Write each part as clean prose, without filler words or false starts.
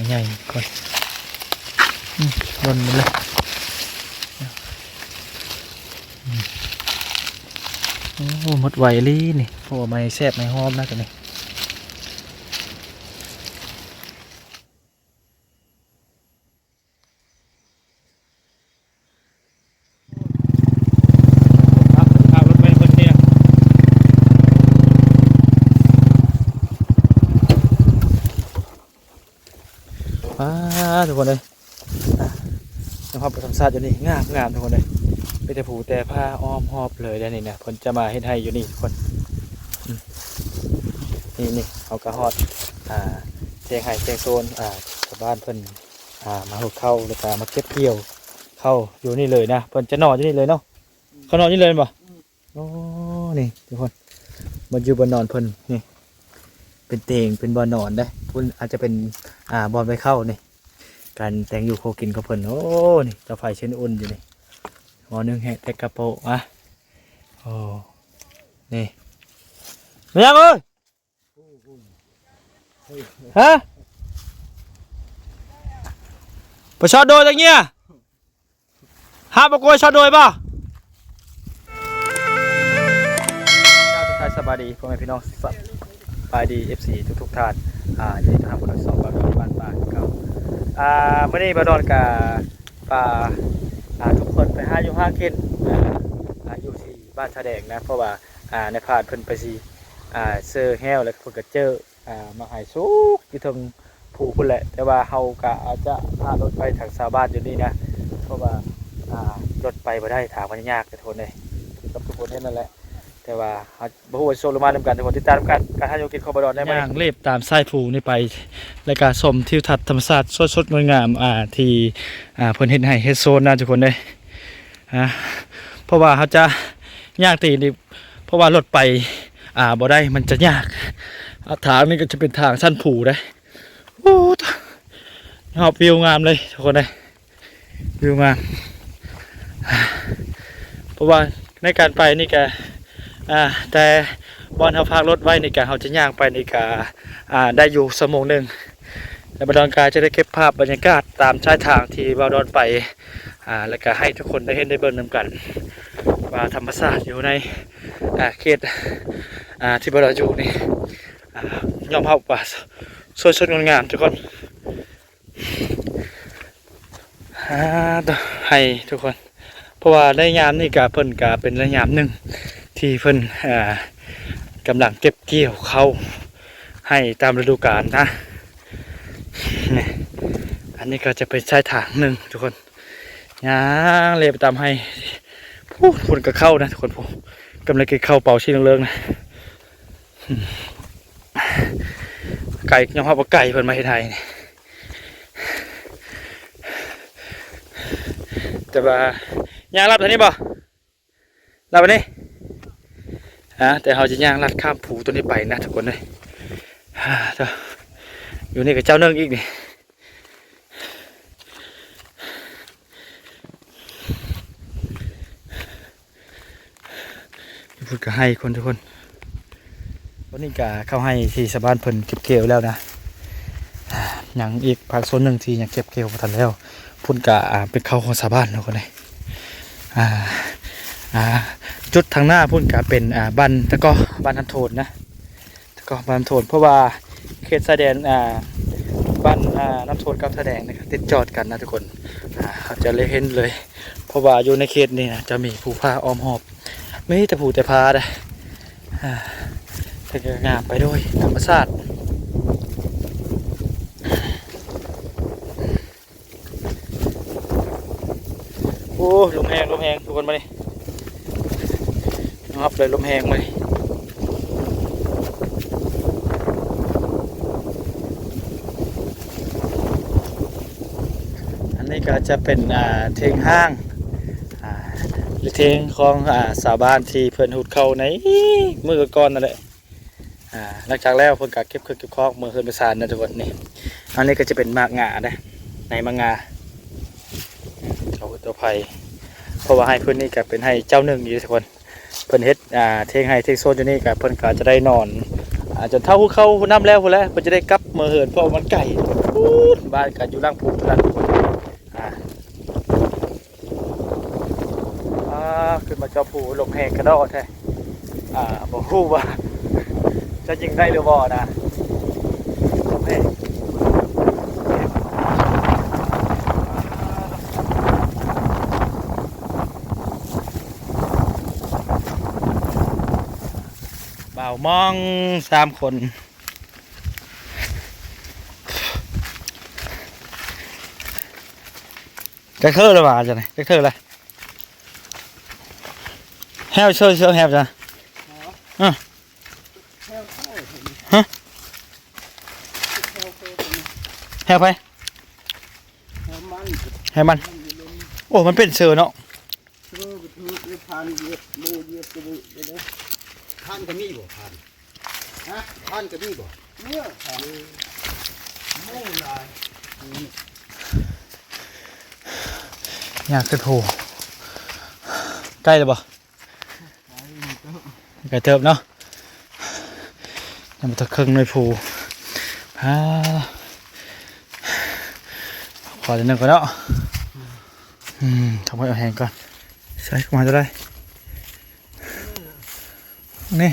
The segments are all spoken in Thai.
ใหญ่ก่อนบนมันเลยโอ้หมดไหวลี่นี่โอ้ไม่แซ่บไม่หอมนะตัวนี้ทุกคนเลยนะครับประสมศาสตร์อยู่นี่งามทุกคนเลยไปแต่ผูแต่ผ้าอ้อมหอบเลยแล้วนี่นะผลจะมาให้อยู่นี่ทุกคนนี่เอากระหอดเชียงไห้เชียงโซนชาวบ้านเพิ่นมาหุบเข้าแล้วก็มาเก็บเกี่ยวเข้าอยู่นี่เลยนะเพิ่นจะนอนอยู่นี่เลยเนาะเขานอนนี่เลยป่ะโอ้นี่ทุกคนมันอยู่บนนอนเพิ่นนี่เป็นเตียงเป็นบอนนอนได้พุ่นอาจจะเป็นบอนไปเข้านี่การแต่งอยู่โคกินกับเพิ่นโอ้นี่เตาไฟเช่นอุ่นอยู่นี่หม้อนึ่งแห้งแต่กระโปะโอ้นี่มายังเอ้ยฮะไปช็อตโดยอย่างเงี้ยหาปะกวยช็อตโดยป่ะเจ้าทุกท่านสบายดีพ่อแม่พี่น้องสบายดี FC ทุกท่านยินดีต้อนรับบริษัทบาร์ดอนบ้านเก่าเมื่อนี้บาร์ดอนกับทุกคนไปหาอยู่ห้าเขตอยู่ที่บ้านชาแดงนะเพราะว่าในผ่านเพิ่นไปสิเซอร์แฮลแล้วเพิ่นก็เจอมาหายสุกอยู่ทางผูพุ่นแหละแต่ว่าเฮาก็อาจจะพารถไปทางชาวบ้านอยู่นี่นะเพราะว่ารถไปบ่ได้ทางมันยากแต่ทนเลยกับทุกคนเท่านั้นแหละแต่ว่าบ่ฮู้ว่าโซลมานำกันทุกคนติดตามกันการหาอยู่กินของบาร์ดอนได้มั้ยย่างเล็บตามสายผูนี่ไปรายการชมทิวทัศน์ธรรมชาติสดๆงดงามที่เพิ่นเฮ็ดให้เฮ็ดโซนนะทุกคนเด้เพราะว่าเขาจะยากตีนี่เพราะว่ารถไปบ่ได้มันจะยากทางนี้ก็จะเป็นทางสั้นผูได้โอ้หอบวิวงามเลยทุกคนเลยวิวงามเพราะว่าในการไปนี่แกแต่บอลเขาพากรถไว้นี่แกเขาจะย่างไปนี่แกได้อยู่ชั่วโมงหนึ่งและบอลกาจะได้เก็บภาพบรรยากาศตามชายทางที่บอลไปแล้วก็ให้ทุกคนได้เห็นได้เบิ่งนำกันว่าธรรมชาติอยู่ในเขตที่บอลอยู่นี่ยอมรับว่าสวยงามทุกคนให้ทุกคนเพราะว่าได้ยามนี่กะเพิ่นกะเป็นระยามหนึ่งที่เพิ่นกำลังเก็บเกี่ยวเขาให้ตามฤดูกาลนะอันนี้ก็จะเป็นชายทางหนึ่งทุกคนย่างเลยไปตามให้พูดกับเข้านะทุกคนผมกำลังกินข้าวเป่าชิ้นเลิงๆนะไก่ยอมรับว่าไก่เพิ่นมาให้ไทยแต่ว่าย่างรับเท่านี้บ่รับไปนี่แต่เขาจะย่างลัดข้ามผูตัวนี้ไปนะทุกคนเลยอยู่นี่กับเจ้าเนื่องอีกนี่พูดก็ให้คนทุกคนวันนี้ก็เข้าให้ที่สะบ้านเพิ่นเก็บเกี่ยวแล้วนะอย่างอีกภาคส่วนหนึ่งที่ยังเก็บเกี่ยวมาทันแล้วพุ่นกะเป็นเข้าของชาวบ้านทุกคนเลยจุดทางหน้าพุ่นกะเป็นบ้านตะก็บ้านน้ำโทนนะตะก็บ้านน้ำโทนเพราะว่าเขตชายแดนบ้านน้ำโทนกับชายแดนนะครับติดจอดกันนะทุกคนเขาจะเลยเห็นเลยเพราะว่าอยู่ในเขตนี้นะจะมีภูผาอ้อมหอบไม่แต่ภูแต่พาได้แต่งามไปด้วยธรรมชาติโอ้ลมแห้งทุกคนมาดินะครับเลยลมแห้งเลยอันนี้ก็จะเป็นเทงห้างหรือเทงของสาวบ้านที่เพิ่นหุดเข้าในมือก่อนนั่นแหละหลังจากแล้วเพิ่นก็เก็บคอกมือเพิ่นไปสานนะทุกคนนี่อันนี้ก็จะเป็นมากงานะในมากงาเขาตัวไผ่เพราะว่าให้เพิ่นนี่ก็เป็นให้เจ้าหนึ่งอยู่ทุกคนเพิ่นเฮ็ดเทงให้เทงโซนอยู่นี่ก็เพิ่นก็จะได้นอนจนเท่าเขาน้ำแล้วพุ่นแล้วเพิ่นจะได้กลับมือเหินเพราะมันไก่โอ้ บ้านกันอยู่ล่างภูล่างภูอ่าขึ้นมาเจ้าภูลมแหงกระโดดแท้บอกฮู้ว่าจะยิงได้หรือบ่นะลมแหงบ่าวมอง3 คนจะเท่าเลยว่าจะไหนจะเท่าเลยแฮวเชื่อแฮวจ้ะฮะแฮวไปแฮวมันโอ้มันเป็นเสือเนาะท่านก็มีบ่ท่านฮะท่านก็มีบ่เนี่ยท่านโม่ลาย อยากจะโผล่ใกล้เลยบ่ใกล้เติบเนาะยังมาตะครึ่งในภูขอเดี๋ยวนึงก่อนเนาะทำให้เอาแห้งก่อนใส่เข้ามาจะได้นี่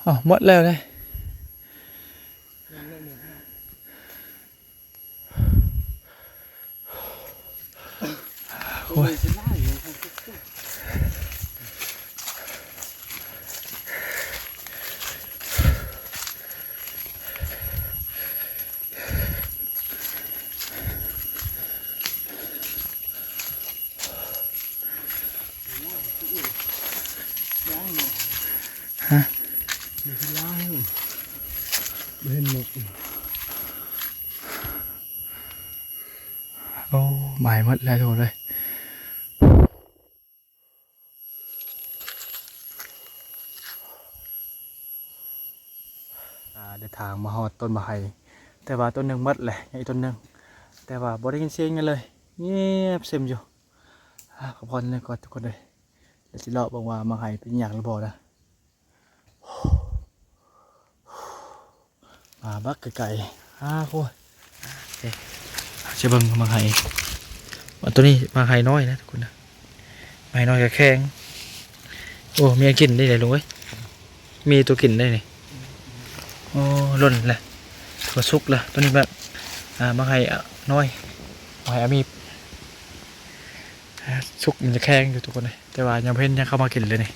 อ๋อหมดแล้วเลยโอ้ยฮะล้างเห็นหมด โอ้หมายหมดแล้วทุกคนเลยเดินทางมาฮอดต้นมะไฮแต่ว่าต้นหนึ่งหมดเลยอีกต้นหนึ่งแต่ว่าบ่ได้ยินเสียงกันเลยเงียบเซ็มอยู่ขอบคุณเลยก่อนทุกคนเลยเดี๋ยวสิเลาะบอกว่ามะไฮเป็นอย่างหรือบ่นะมาบักไก่โอ้ยจะเบิ่งมะไฮว่าตัวนี้มะไฮน้อยนะทุกคนนะมะไฮน้อยกับแข็งโอ้มีกินได้เลยลุงเว้ยมีตัวกินได้เลยโอ้ล่นเลยตัวซุกเลยตัวนี้แบบมะไฮน้อยมะไฮอามีซุกมันจะแข็งอยู่ทุกคนเลยแต่ว่ายังเพิ่นยังเข้ามากินเลยนี่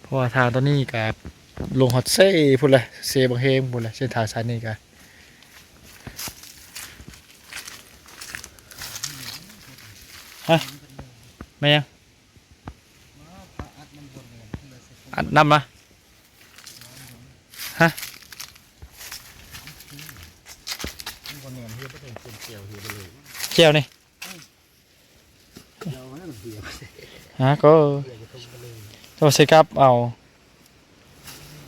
เพราะว่าทางตัวนี้กับลงฮอตเซ่พุ่นเลยเซบังเฮมพุ่นเลยเส้นทางสายนี้กันฮะไม่ยังอัดน้ำมาฮะเกี่ยวนี่ฮะก็ตัวใส่กับเอา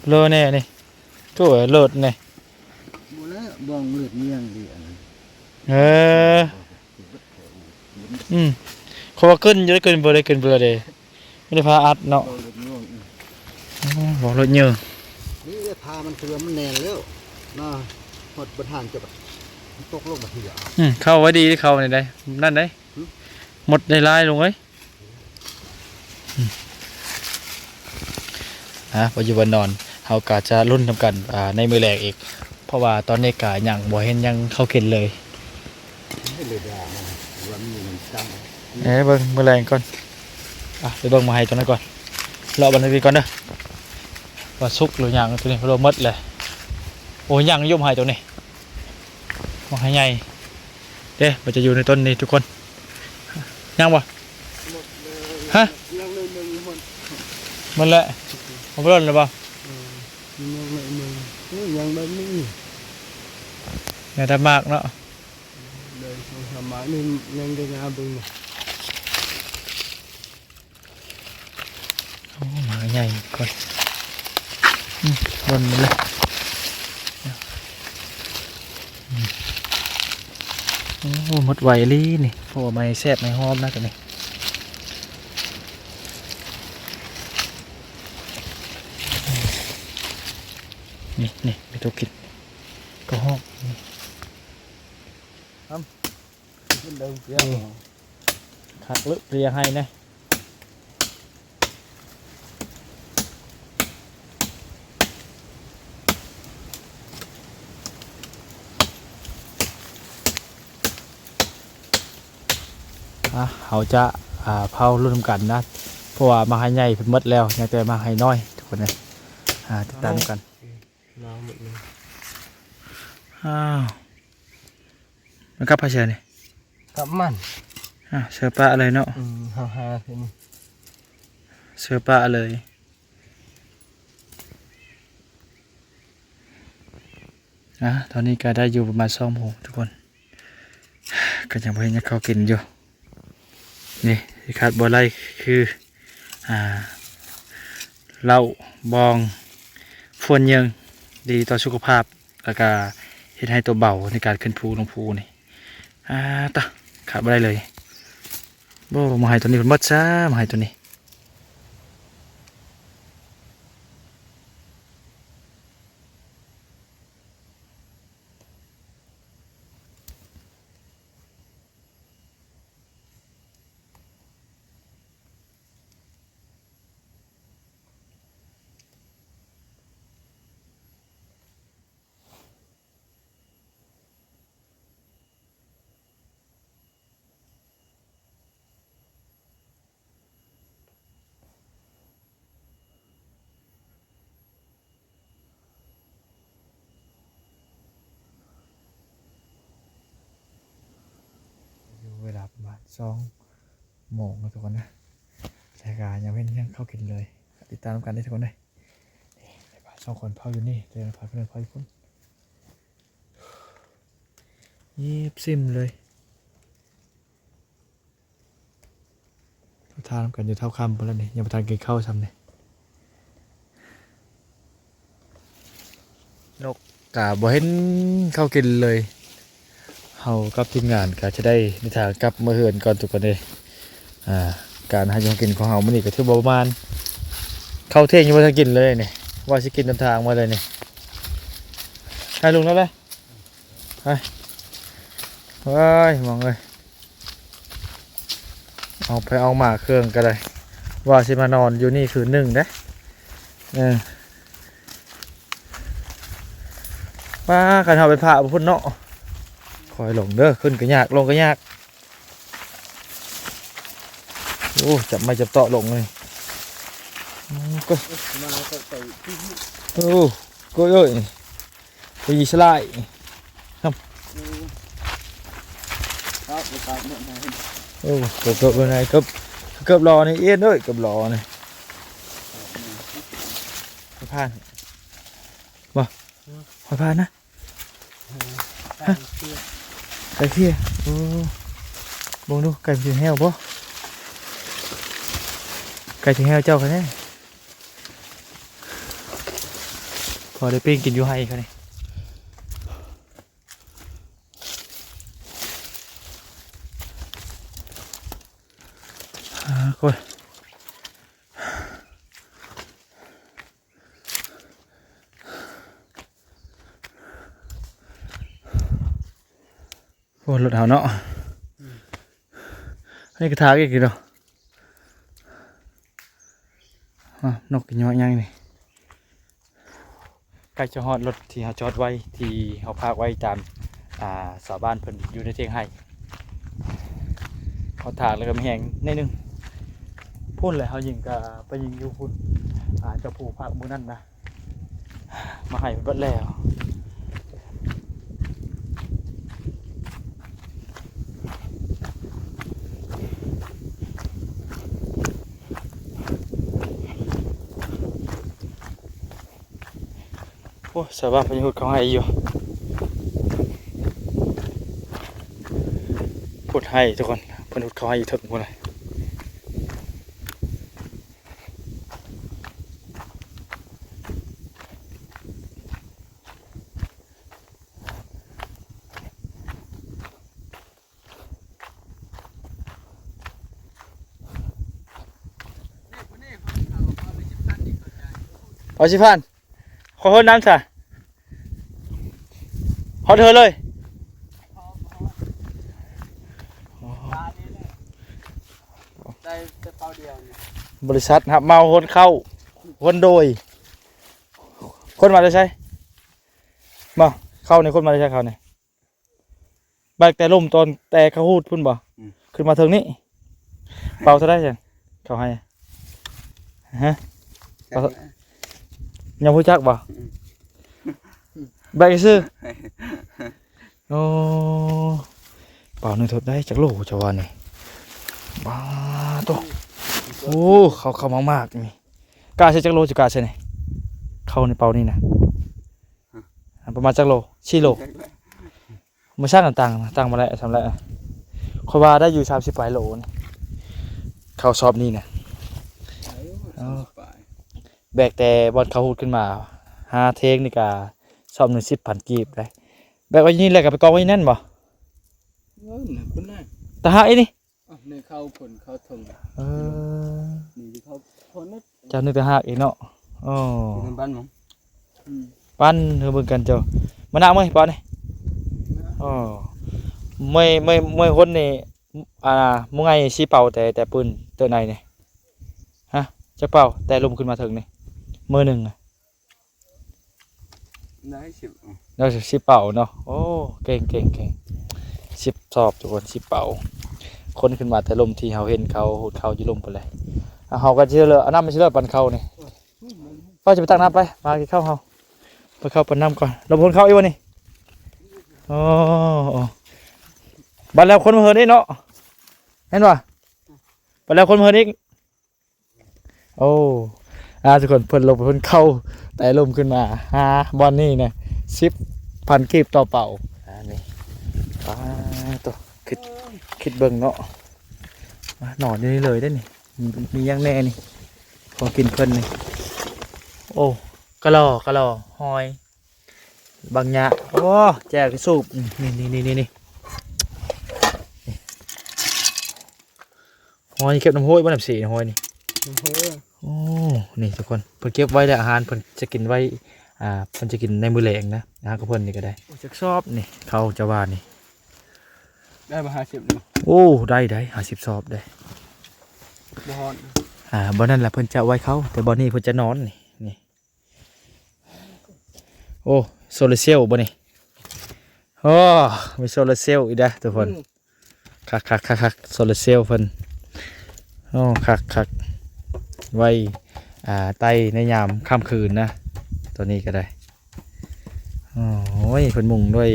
เลอเนี่ยนี่ตัวเลิศเนี่ย บ่แล้วบ้องเลือดเมี่ยงดีอันนั้น เขาว่าขึ้นเยอะเกินเบอร์เลยเกินเบอร์เลยไม่ได้พาอัดเนาะ บ้องเลือดเมี่ยง บอกรถเยอะ นี่ได้พามันเถื่อมันแน่นแล้วน่ะหดบนห่างจะแบบตกลงมาเถื่อ เข้าไว้ดีเข้าในใดนั่นได้หมดในลายลงไว้ปัจจุบันนอนเขากะจะรุ่นทำกันในมือแรกอีกเพราะว่าตอนนี้กะยังบ่เห็นยังเข้าเข็นเลย ให้เลยด่ามันว่ามีมันซ้ำ เบิ่งมือแรงก่อนไปเบิ่งมาให้ตัวนั้นก่อนรอบันทึกก่อนเด้อว่าสุกหรือยังตัวนี้เราหมดเลยโอ้ยยังยุ่มให้ตัวนี้มาให้ใหญ่เด้มันจะอยู่ในต้นนี้ทุกคนยังบ่ฮะ ยังเลยมึงหมด มันแหละมันร้อนหรือเปล่า ยังเลยมึงยังแบบนี้ อย่าทำมากเนาะ เลยสมัยนี้ยังได้งาบึง โอ้มาใหญ่ก่อนร้อนเลย โอ้หมดไหวลี่นี่เพราะว่าไม่แซ่บไม่หอมนะตัวนี้นี่ไม่ต้องกินก็หอมขึ้นเดิมเปรี้ยว คักลึกเรียให้นะเขาจะเผารุ่นกันนะเพราะว่ามาให้ใหญ่เพิ่นหมดแล้วยังแต่มาให้น้อยทุกคนเลยติดตามกัน น้ำหมดเลย อ้าวมันกับพาเชนี่ กับมัน เสือปลาอะไรเนาะ ฮ่าทีนี้ เสือปลาเลยตอนนี้ก็ได้อยู่ประมาณ2 โมงทุกคนก็ยังไม่ได้เข้ากินอยู่นี่ที่ขาดบ่ไรคือเหล้าบองฟวนเยิงดีต่อสุขภาพแล้วก็เฮ็ดให้ตัวเบาในการขึ้นภูลงภูนี่ตะขาดบ่ได้เลยบ่มาให้ตัวนี้เพิ่นหมดซะมาให้ตัวนี้เวลาประมาณ2 โมงนะทุกคนนะรายการยังเข้ากินเลยติดตามกันได้ทุกคนเลย2 คนเผาอยู่นี่เดินเผาเพื่อนเผาอยู่พุ่นยิบซิมเลยทานกันอยู่เท่าคำไปแล้วนี่ยังไม่ทานกินข้าวซ้ำเนี่ยนกกาบ่เห็นเข้ากินเลยเฮากับทีมงานก็จะได้นิทานกลับมาเฮือนก่อนทุกคนเลยการให้ยงกินของเฮามื้อนี้ก็ถือว่าประมาณเข้าเที่ยงยังบ่ทันกินเลยนี่ว่าสิกินตามทางมาเลยนี่ให้ลุงแล้วเลยไปเฮ้ยมองเลยเอาไปเอาหมาเครื่องก็ได้ว่าสิมานอนอยู่นี่คืนหนึ่งเด้ว่ากันเอาไปผ่าพุ่นเนาะคอยลงเด้อขึ้นก็ยากลงก็ยากโอ้จับไม่จับเตาะลงเลยก็มาก็ใส่ที่ โอ้ก็เอ้ยไปยีสไลด์ครับไปตามเนี่ยนะโอ้เกือบเลยนะเกือบรอนี่เอี้ยนด้วยเกือบรอนี่ไปผ่านบ่ไปผ่านนะไก่เพี้ยโอ้บงดูไก่ถึงแห้วบ่ไก่ถึงแห้วเจ้ากันแน่พอได้ปิ้งกินอยู่ให้เขานี่คนโอ้รถเฮาเนาะอันนี้กระทากี่กิโลนกกินเยอะยังนี่ใกล้จะฮอดรถที่เขาจอดไว้ที่เขาพากไว้ตามสาวบ้านเพิ่นอยู่ในเทียงให้เขาถากแล้วก็มีแหงนิดนึงพุ่นเลยเขายิงกับไปยิงอยู่พุ่นเจ้าผู้ภาคมือนั่นนะมาให้เบิดแล้วโอ้สาวบ้านเพิ่นหุดเขาให้อยู่พูดให้ทุกคนเพิ่นหุดเขาให้อยู่ถึงพุ่นเลย เอาสิพันขอโทษน้ำจ้ะขอเธอเลยได้แต่เป้าเดียวนี่ บริษัทครับเมาคนเข้าคนโดยคนมาได้ใช่บ่เข้าในคนมาได้ใช่เขาเนี่ยแบกแต่ล่มตอนแต่เขาพูดพุ่นบ่ขึ้นมาเทิงนี้เป่าเท่าได้จังเขาให้ฮะยังพูดจักบ่แบกซื้อโอ้เป่าหนึ่งทดได้จักโลจังวันนี่บ้าตัวโอ้เขามากๆนี่กล้าใช้จักโลจะกล้าใช่ไหมเข้าในเป่านี่นะประมาณจักโล4 โลมาช่างต่างมาแล้วทำแล้วคอยว่าได้อยู่30 ปลายโลนี่เข้าสอบนี่นะแบกแต่บอลเขาหูดขึ้นมา5 เทงนี่กาสอบ10,000 กีบได้แบกไว้นี่แหละกับไปกองไว้นั่นบ่ น่ะคุณน่ะ ตาหายนี่ ในเข้าผลเข้าทงนี่เข้าผลนิด เจ้านึกตาหากอีกเนาะอ๋อ เป็นบ้านมั้ง ปั้นเธอเบิ่งกันเจ้ามาหน้ามื้อปอนนี่อ๋อไม่คนนี่มื้อไงสิเป่าแต่ปืนเตอไหนนี่ฮะจักเป่าแต่ลมขึ้นมาถึงนี่มื้อหนึงอะ ได้สิบ เราสิเป่าเนาะโอ้เก่ง10 สอบทุกคน10 เป่าคนขึ้นมาแต่ลมที่เฮาเห็นเขาหูดเขาอยู่ลมไปเลยเฮาก็สิเลิกเอาน้ำมาสิเลิกปั่นเขานี่ก็จะไปตักน้ำไปมากินข้าวเฮาไปเข้าปั่นน้ำก่อนลมคนเข้าอีกวะนี่โอ้บัดแล้วคนมาเฮินนี่เนาะเห็นป่ะบัดแล้วคนมาเฮินอีกโอ้ทุกคนเพิ่นลมเพิ่นเข้าแต่ลมขึ้นมาบอลนี่นะ10,000 กีบต่อเป่านี่ตัวคิดเบิ่งเนาะหนอนอยู่นี่เลยได้นี่มียังแน่นี่ของกินเพิ่นนี่โอ้กะหล่อหอยบางหยะโอ้แจกสูบนี่หอยเก็บน้ำห้วยบ้านน้ำสีหอยนี่โอ้นี่ทุกคนเพิ่นเก็บไว้แต่อาหารเพิ่นจะกินไว้เพิ่นจะกินในมื้อแลงนะกับเพิ่นนี่ก็ได้จักชอบนี่เขาจะว่านี่ ได้มา50นึง โอ้ได้50 สอบได้ บ่ฮอด บ่นั่นแหละเพิ่นจะไว้เขาแต่บ่นี่เพิ่นจะนอนนี่โอ้โซลาร์เซลล์บ่นี่โอ้มีโซลาร์เซลล์อีกเด้อทุกคนคักโซลาร์เซลล์เพิ่นโอ้คักไว้ไต่ในยามค่ำคืนนะตัวนี้ก็ได้โอ้ยเพิ่นมุงด้วย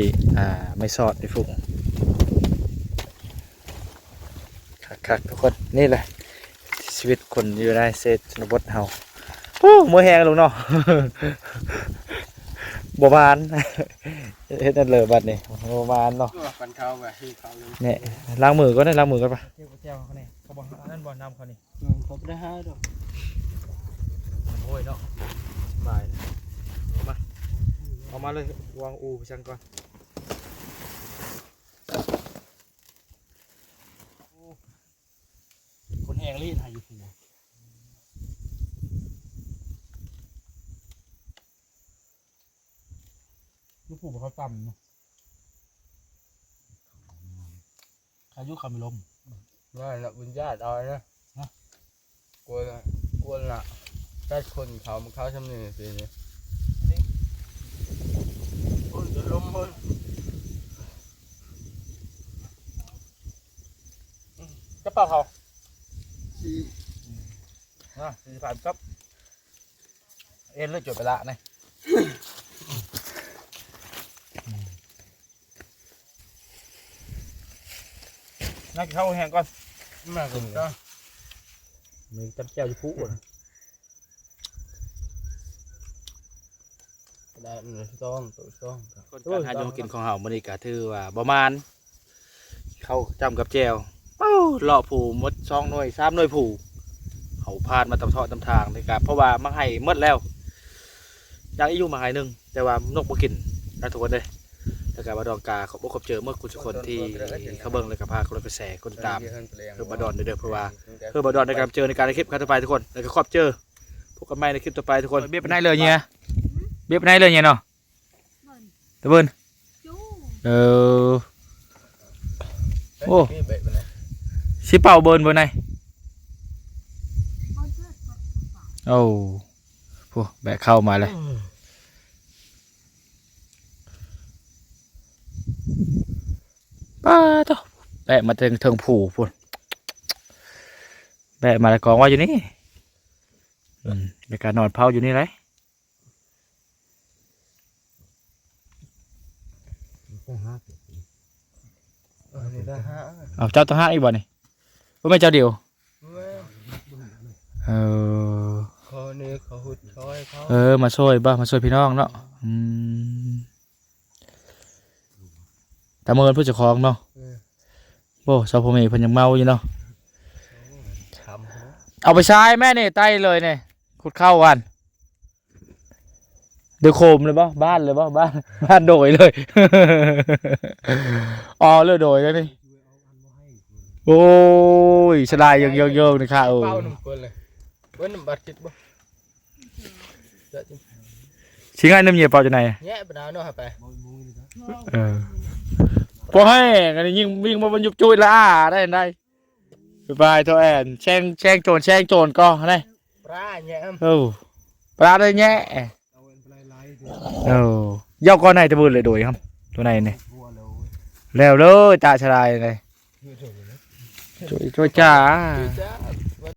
ไม้สอดไอ้ฝุ่งคักทุกคนนี่แหละชีวิตคนอยู่ในเศษชนบทเฮาโอ้มือแห้งลงเนาะ บ่มานเฮ็ดนั่นเลยบัดนี้บ่มานเนาะ ปันเข้าไปที่เขาเลย เนี่ยล้างมือก่อนได้ล้างมือก่อนป่ะเจียวเขานี่เขาบอกนั่นบ่น้ำเขานี่ ผมได้5ดอก โอ้ยเนาะบายเอามาเลยวางอูไปชังก่อนคนแห้งรีดหาอยู่หัวลูกผูกเขาต่ำเนาะอายุเขาไม่ล้ม ว่าละบุญญาติเอานะกลัวละได้คนเขามันเข้าทำนี่สินี่โอ้ยจะล้มเฮ้ย กระเป๋าเขา40 ครับเอ็นเลือดจบไปละนี่นักเข้าแห้งก่อน มากินก็ มีจำเจ้าอยู่ผู้ ได้เลยต้องตัวต้อง คนการหาอยู่กินของเฮามื้อนี้ก็ถือว่าประมาณเข้าจำกับแจวเป้าเลาะผูหมด2 หน่วย3 หน่วยผูเฮาพาดมาตำเทาะตำทางเลยครับเพราะว่ามังไห้หมดแล้วอยากอีอยู่มาหายนึงแต่ว่านกบ่กินนะทุกคนเด้แล้วก็บ่ดองกาเขาบ่ครบเจอเมื่อคุณทุกคนที่เขาเบิ่งเลยก็พาคนไปแชร์คนตาม เพื่อบาดอนเด้อเพราะว่าเพื่อบาดอนในการเจอในการคลิปครั้งต่อไปทุกคนแล้วก็ครอบเจอผู้ บกันใหม่ในคลิปต่อไปทุกคนเบี้ยไปไหนเลยเนี่ยเบี้ยไปไหนเลยเนี่ยเนาะตะเบิ้นโอ้ นี่เบ็ดมันนะ สิเป่าเบิ้นบนไหนโอ้โหแบกเข้ามาเลยป้าต่อแบกมาถึงเทิงผูพุ่นแบกมาแล้วกองไว้อยู่นี่ในการนอนเผาอยู่นี่ไร นี่ได้ฮะ เอาเจ้าตัวห้าอีกบ่นี่ว่าไม่เจ้าเดียวเออ เขานี่เขาหุดช้อยเขา มาช่วยบ้ามาช่วยพี่น้องเนาะแต่เมื่อวันผู้จัดของเนาะโอ้ชาวพม่าเพิ่นยังเมาอยู่เนาะ ทำ เอาไปใช้แม่นี่ไต้เลยเนี่ยขุดเข้าวันเดือโคมเลยป่ะบ้านเลยป่ะบ้านโดยเลย อ๋อเลยโดยแล้วนี่โอ้ยสลายเยอะๆนี่ค่ะ เป้าหนึ่งคนเลยเว้นบัตรคิดบ่ ชิ้นงานน้ำเยี่ยเปล่าจะไหน แง่ไปดาวเนาะไป พอให้กันยิ่งมาบรรยุกจุยละได้บายตัวแอนแช่งโจรก็ได้ ปลาแง่ ปลาได้แง่ย่อก้อนในตะบุญเลยโดยครับตัวในเนี่ยแล้วเลยตาชลายเลยช่วยจ้า จ้า